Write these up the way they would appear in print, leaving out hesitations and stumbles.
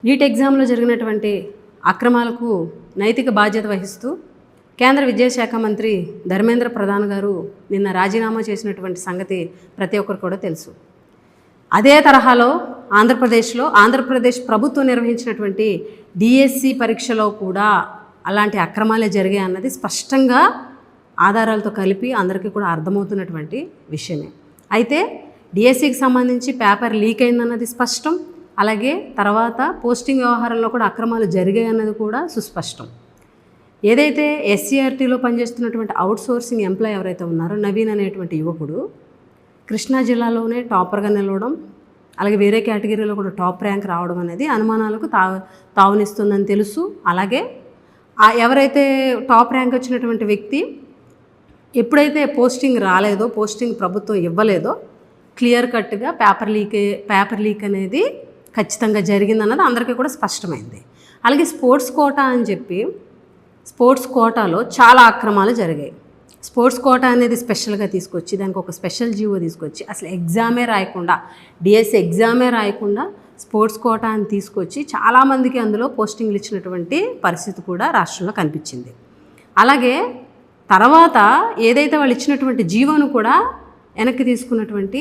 Neat ఎగ్జామ్లో జరిగినటువంటి అక్రమాలకు నైతిక బాధ్యత వహిస్తూ కేంద్ర విద్యాశాఖ మంత్రి ధర్మేంద్ర ప్రధాన్ గారు నిన్న రాజీనామా చేసినటువంటి సంగతి ప్రతి ఒక్కరు కూడా తెలుసు. అదే తరహాలో ఆంధ్రప్రదేశ్ ప్రభుత్వం నిర్వహించినటువంటి డిఎస్సి పరీక్షలో కూడా అలాంటి అక్రమాలే జరిగాయి అన్నది స్పష్టంగా ఆధారాలతో కలిపి అందరికీ కూడా అర్థమవుతున్నటువంటి విషయమే. అయితే డిఎస్సికి సంబంధించి పేపర్ లీక్ అయిందన్నది స్పష్టం. అలాగే తర్వాత పోస్టింగ్ వ్యవహారంలో కూడా అక్రమాలు జరిగాయి అన్నది కూడా సుస్పష్టం. ఏదైతే ఎస్సీఆర్టీలో పనిచేస్తున్నటువంటి అవుట్సోర్సింగ్ ఎంప్లాయ్ ఎవరైతే ఉన్నారో నవీన్ అనేటువంటి యువకుడు కృష్ణా జిల్లాలోనే టాపర్గా నిలవడం, అలాగే వేరే కేటగిరీలో కూడా టాప్ ర్యాంక్ రావడం అనేది అనుమానాలకు తావునిస్తుందని తెలుసు. అలాగే ఎవరైతే టాప్ ర్యాంక్ వచ్చినటువంటి వ్యక్తి ఎప్పుడైతే పోస్టింగ్ రాలేదో, పోస్టింగ్ ప్రభుత్వం ఇవ్వలేదో క్లియర్ కట్గా పేపర్ లీక్ అనేది ఖచ్చితంగా జరిగిందన్నది అందరికీ కూడా స్పష్టమైంది. అలాగే స్పోర్ట్స్ కోటా అని చెప్పి స్పోర్ట్స్ కోటాలో చాలా అక్రమాలు జరిగాయి. స్పోర్ట్స్ కోటా అనేది స్పెషల్గా తీసుకొచ్చి దానికి ఒక స్పెషల్ జీవో తీసుకొచ్చి అసలు ఎగ్జామే రాయకుండా, డిఎస్సి ఎగ్జామే రాయకుండా స్పోర్ట్స్ కోటా అని తీసుకొచ్చి చాలామందికి అందులో పోస్టింగ్లు ఇచ్చినటువంటి పరిస్థితి కూడా రాష్ట్రంలో కనిపించింది. అలాగే తర్వాత ఏదైతే వాళ్ళు ఇచ్చినటువంటి జీవోను కూడా వెనక్కి తీసుకున్నటువంటి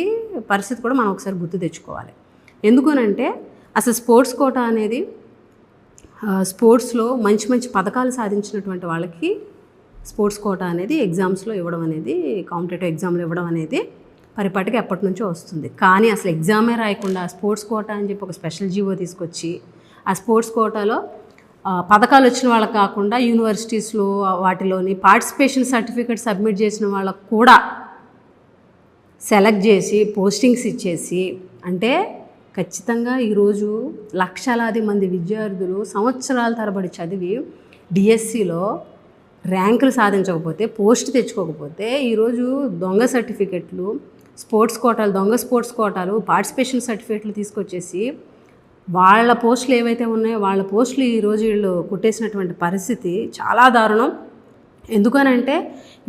పరిస్థితి కూడా మనం ఒకసారి గుర్తు తెచ్చుకోవాలి. ఎందుకనంటే అసలు స్పోర్ట్స్ కోటా అనేది స్పోర్ట్స్లో మంచి పథకాలు సాధించినటువంటి వాళ్ళకి స్పోర్ట్స్ కోటా అనేది ఎగ్జామ్స్లో ఇవ్వడం అనేది, కాంపిటేటివ్ ఎగ్జామ్లో ఇవ్వడం అనేది పరిపాటికి ఎప్పటి నుంచో వస్తుంది. కానీ అసలు ఎగ్జామే రాయకుండా స్పోర్ట్స్ కోటా అని చెప్పి ఒక స్పెషల్ జీవో తీసుకొచ్చి ఆ స్పోర్ట్స్ కోటాలో పథకాలు వచ్చిన వాళ్ళకి కాకుండా యూనివర్సిటీస్లో వాటిలోని పార్టిసిపేషన్ సర్టిఫికేట్ సబ్మిట్ చేసిన వాళ్ళకు కూడా సెలెక్ట్ చేసి పోస్టింగ్స్ ఇచ్చేసి, అంటే ఖచ్చితంగా ఈరోజు లక్షలాది మంది విద్యార్థులు సంవత్సరాల తరబడి చదివి డిఎస్సిలో ర్యాంకులు సాధించకపోతే, పోస్ట్ తెచ్చుకోకపోతే ఈరోజు దొంగ సర్టిఫికెట్లు, దొంగ స్పోర్ట్స్ కోటాలు, పార్టిసిపేషన్ సర్టిఫికెట్లు తీసుకొచ్చేసి వాళ్ళ పోస్టులు ఏవైతే ఉన్నాయో వాళ్ళ పోస్టులు ఈరోజు వీళ్ళు కొట్టేసినటువంటి పరిస్థితి చాలా దారుణం. ఎందుకనంటే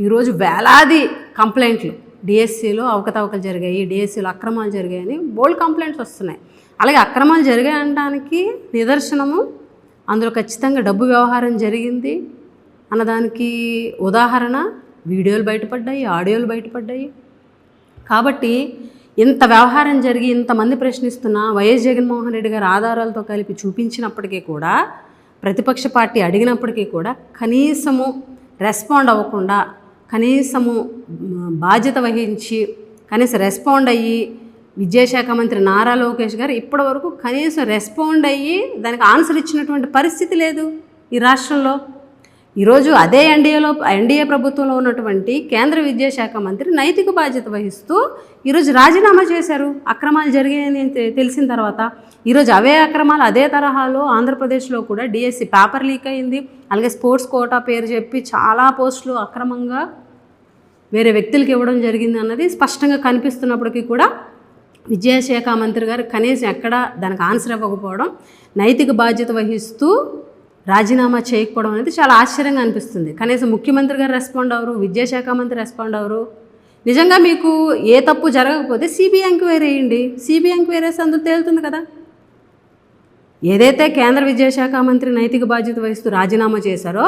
ఈరోజు వేలాది కంప్లైంట్లు డిఎస్సిలో అవకతవకలు జరిగాయి, డిఎస్సిలో అక్రమాలు జరిగాయని బోల్డ్ కంప్లైంట్స్ వస్తున్నాయి. అలాగే అక్రమాలు జరిగాయి అనడానికి నిదర్శనము అందులో ఖచ్చితంగా డబ్బు వ్యవహారం జరిగింది అన్నదానికి ఉదాహరణ వీడియోలు బయటపడ్డాయి, ఆడియోలు బయటపడ్డాయి. కాబట్టి ఇంత వ్యవహారం జరిగి ఇంతమంది ప్రశ్నిస్తున్న వైఎస్ జగన్మోహన్ రెడ్డి గారు ఆధారాలతో కలిపి చూపించినప్పటికీ కూడా, ప్రతిపక్ష పార్టీ అడిగినప్పటికీ కూడా కనీసము రెస్పాండ్ అవ్వకుండా, కనీసము బాధ్యత వహించి రెస్పాండ్ అయ్యి విద్యాశాఖ మంత్రి నారా లోకేష్ గారు ఇప్పటివరకు కనీసం రెస్పాండ్ అయ్యి దానికి ఆన్సర్ ఇచ్చినటువంటి పరిస్థితి లేదు ఈ రాష్ట్రంలో. ఈరోజు అదే ఎన్డీఏ ప్రభుత్వంలో ఉన్నటువంటి కేంద్ర విద్యాశాఖ మంత్రి నైతిక బాధ్యత వహిస్తూ ఈరోజు రాజీనామా చేశారు అక్రమాలు జరిగాయని తెలిసిన తర్వాత. ఈరోజు అవే అక్రమాలు అదే తరహాలో ఆంధ్రప్రదేశ్లో కూడా డిఎస్సి పేపర్ లీక్ అయింది. అలాగే స్పోర్ట్స్ కోటా పేరు చెప్పి చాలా పోస్టులు అక్రమంగా వేరే వ్యక్తులకు ఇవ్వడం జరిగింది అన్నది స్పష్టంగా కనిపిస్తున్నప్పటికీ కూడా విద్యాశాఖ మంత్రి గారు కనీసం ఎక్కడ దానికి ఆన్సర్ ఇవ్వకపోవడం, నైతిక బాధ్యత వహిస్తూ రాజీనామా చేయకపోవడం అనేది చాలా ఆశ్చర్యంగా అనిపిస్తుంది. కనీసం ముఖ్యమంత్రి గారు రెస్పాండ్ అవ్వరు, విద్యాశాఖ మంత్రి రెస్పాండ్ అవ్వరు. నిజంగా మీకు ఏ తప్పు జరగకపోతే సిబిఐ ఎంక్వైరీ వేయండి. సిబిఐ ఎంక్వైరీ వేస్తే అందులో తేలుతుంది కదా. ఏదైతే కేంద్ర విద్యాశాఖ మంత్రి నైతిక బాధ్యత వహిస్తూ రాజీనామా చేశారో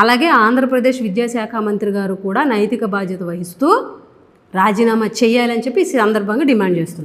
అలాగే ఆంధ్రప్రదేశ్ విద్యాశాఖ మంత్రి గారు కూడా నైతిక బాధ్యత వహిస్తూ రాజీనామా చేయాలని చెప్పి ఈ సందర్భంగా డిమాండ్ చేస్తున్నారు.